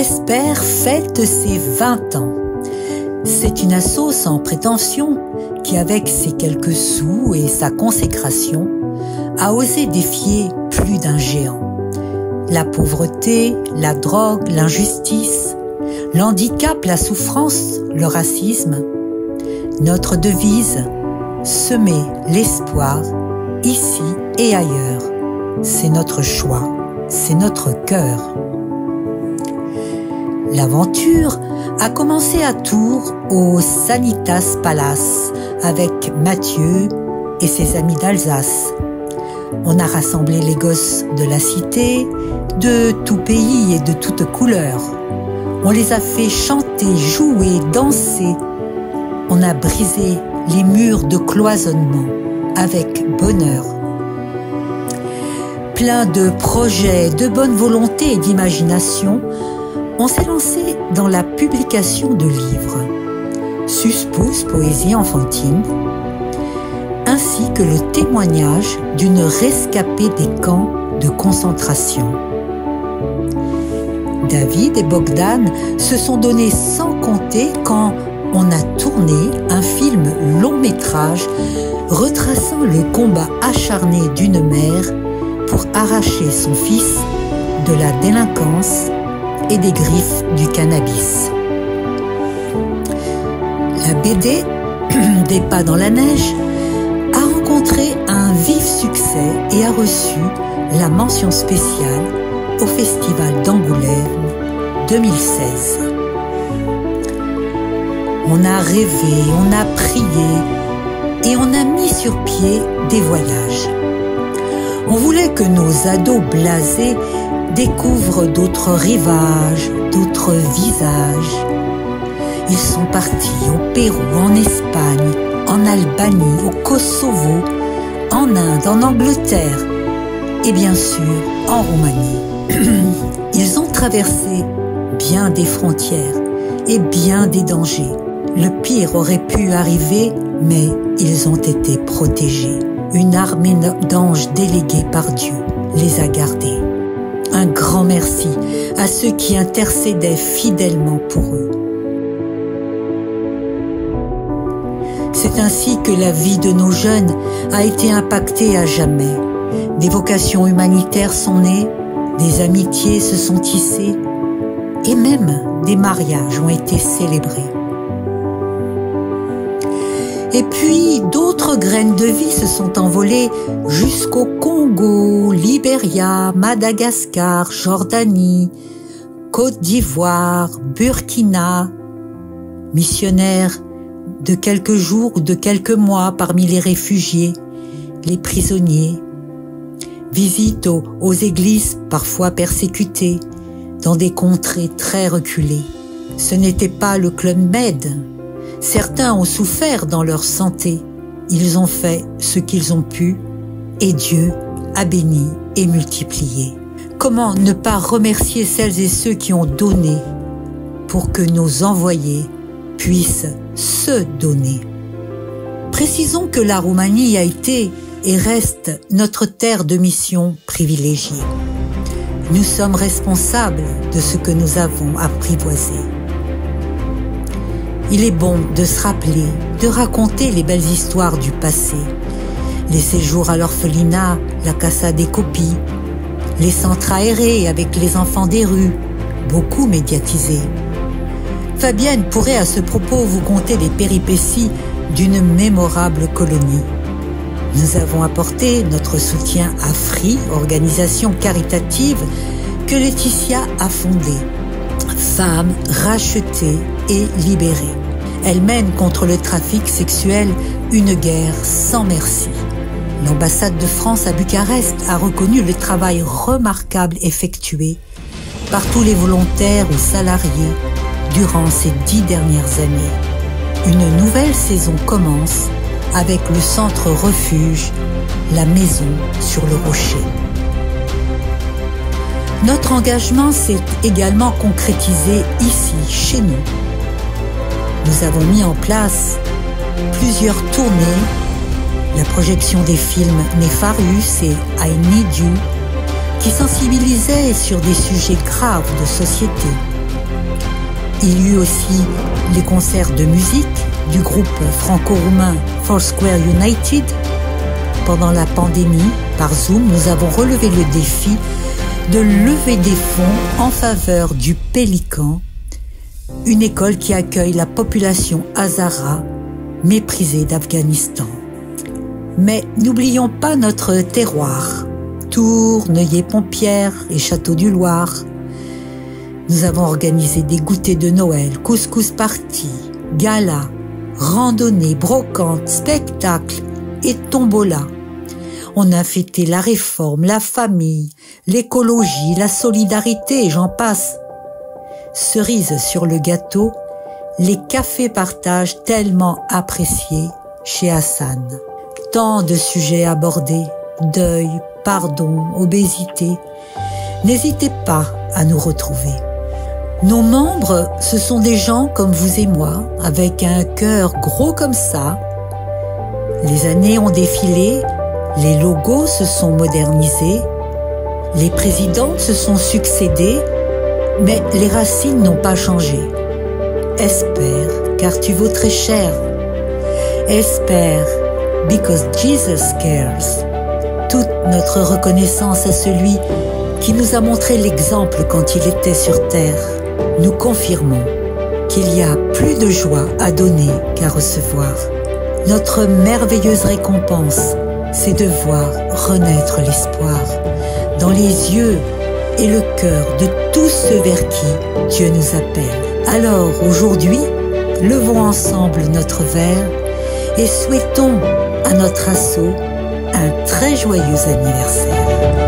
Esper fête ses 20 ans. C'est une asso sans prétention qui, avec ses quelques sous et sa consécration, a osé défier plus d'un géant. La pauvreté, la drogue, l'injustice, l'handicap, la souffrance, le racisme. Notre devise, semer l'espoir, ici et ailleurs. C'est notre choix, c'est notre cœur. L'aventure a commencé à Tours, au Sanitas Palace, avec Mathieu et ses amis d'Alsace. On a rassemblé les gosses de la cité, de tout pays et de toutes couleurs. On les a fait chanter, jouer, danser. On a brisé les murs de cloisonnement avec bonheur. Plein de projets, de bonne volonté et d'imagination, on s'est lancé dans la publication de livres, Suspousse, poésie enfantine, ainsi que le témoignage d'une rescapée des camps de concentration. David et Bogdan se sont donnés sans compter quand on a tourné un film long-métrage retraçant le combat acharné d'une mère pour arracher son fils de la délinquance et des griffes du cannabis. La BD des Pas dans la neige a rencontré un vif succès et a reçu la mention spéciale au Festival d'Angoulême 2016. On a rêvé, on a prié et on a mis sur pied des voyages. On voulait que nos ados blasés découvrent d'autres rivages, d'autres visages. Ils sont partis au Pérou, en Espagne, en Albanie, au Kosovo, en Inde, en Angleterre et bien sûr en Roumanie. Ils ont traversé bien des frontières et bien des dangers. Le pire aurait pu arriver, mais ils ont été protégés. Une armée d'anges délégués par Dieu les a gardés. Un grand merci à ceux qui intercédaient fidèlement pour eux. C'est ainsi que la vie de nos jeunes a été impactée à jamais. Des vocations humanitaires sont nées, des amitiés se sont tissées et même des mariages ont été célébrés. Et puis d'autres graines de vie se sont envolées jusqu'au Congo, Libéria, Madagascar, Jordanie, Côte d'Ivoire, Burkina, missionnaires de quelques jours ou de quelques mois parmi les réfugiés, les prisonniers, visite aux églises parfois persécutées, dans des contrées très reculées. Ce n'était pas le Club Med. Certains ont souffert dans leur santé. Ils ont fait ce qu'ils ont pu et Dieu a béni et multiplié. Comment ne pas remercier celles et ceux qui ont donné pour que nos envoyés puissent se donner. Précisons que la Roumanie a été et reste notre terre de mission privilégiée. Nous sommes responsables de ce que nous avons apprivoisé. Il est bon de se rappeler, de raconter les belles histoires du passé. Les séjours à l'orphelinat, la Casa des copies, les centres aérés avec les enfants des rues, beaucoup médiatisés. Fabienne pourrait à ce propos vous conter les péripéties d'une mémorable colonie. Nous avons apporté notre soutien à Free, organisation caritative que Laetitia a fondée. Femmes rachetées et libérées. Elle mène contre le trafic sexuel une guerre sans merci. L'ambassade de France à Bucarest a reconnu le travail remarquable effectué par tous les volontaires ou salariés durant ces 10 dernières années. Une nouvelle saison commence avec le centre refuge, la maison sur le rocher. Notre engagement s'est également concrétisé ici, chez nous. Nous avons mis en place plusieurs tournées, la projection des films Népharus et I Need You, qui sensibilisaient sur des sujets graves de société, Il y eut aussi les concerts de musique du groupe franco-roumain Foursquare United. Pendant la pandémie, par Zoom, nous avons relevé le défi de lever des fonds en faveur du Pélican, une école qui accueille la population hazara méprisée d'Afghanistan. Mais n'oublions pas notre terroir, Tours, Neuilly-Pompierre et Château du Loir. Nous avons organisé des goûters de Noël, couscous party, galas, randonnées, brocantes, spectacles et tombola. On a fêté la réforme, la famille, l'écologie, la solidarité et j'en passe. Cerise sur le gâteau, les cafés partage tellement appréciés chez Hassan. Tant de sujets abordés, deuil, pardon, obésité. N'hésitez pas à nous retrouver. Nos membres, ce sont des gens comme vous et moi, avec un cœur gros comme ça. Les années ont défilé, les logos se sont modernisés, les présidents se sont succédés, mais les racines n'ont pas changé. Espère, car tu vaux très cher. Espère, because Jesus cares. Toute notre reconnaissance à celui qui nous a montré l'exemple quand il était sur terre. Nous confirmons qu'il y a plus de joie à donner qu'à recevoir. Notre merveilleuse récompense, c'est de voir renaître l'espoir dans les yeux et le cœur de tous ceux vers qui Dieu nous appelle. Alors aujourd'hui, levons ensemble notre verre et souhaitons à notre assaut un très joyeux anniversaire.